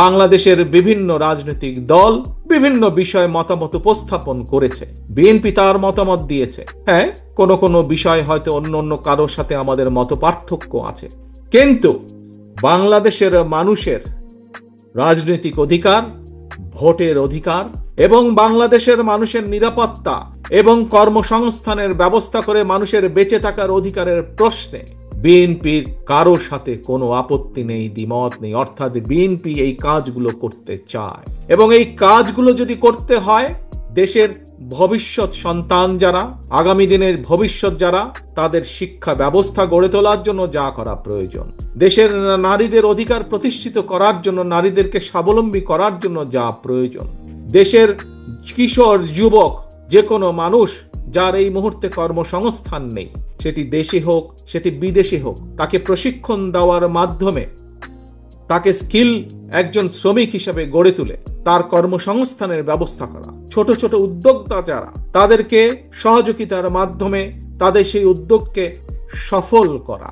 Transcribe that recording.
বাংলাদেশের বিভিন্ন রাজনৈতিক দল বিভিন্ন বিষয়ে মতামত উপস্থাপন করেছে। বিএনপি তার মতামত দিয়েছে। হ্যাঁ, কোনো কোনো বিষয় হয়তো অন্য অন্য কারোর সাথে আমাদের মত পার্থক্য আছে, কিন্তু বাংলাদেশের মানুষের রাজনৈতিক অধিকার, ভোটের অধিকার এবং বাংলাদেশের মানুষের নিরাপত্তা এবং কর্মসংস্থানের ব্যবস্থা করে মানুষের বেঁচে থাকার অধিকারের প্রশ্নে বিএনপির কারোর সাথে কোনো আপত্তি নেই, দ্বিমত নেই। অর্থাৎ বিএনপি এই কাজগুলো করতে চায়, এবং এই কাজগুলো যদি করতে হয়, দেশের ভবিষ্যৎ সন্তান যারা, আগামী দিনের ভবিষ্যৎ যারা, তাদের শিক্ষা ব্যবস্থা গড়ে তোলার জন্য যা করা প্রয়োজন, দেশের নারীদের অধিকার প্রতিষ্ঠিত করার জন্য, নারীদেরকে স্বাবলম্বী করার জন্য যা প্রয়োজন, দেশের কিশোর যুবক যে কোনো মানুষ যার এই মুহূর্তে কর্মসংস্থান নেই, সেটি দেশে হোক সেটি বিদেশে হোক, তাকে প্রশিক্ষণ দেওয়ার মাধ্যমে তাকে স্কিল একজন শ্রমিক হিসেবে গড়ে তুলে তার কর্মসংস্থানের ব্যবস্থা করা, ছোট ছোট উদ্যোক্তা যারা, তাদেরকে সহযোগিতার মাধ্যমে তাদের সেই উদ্যোগকে সফল করা।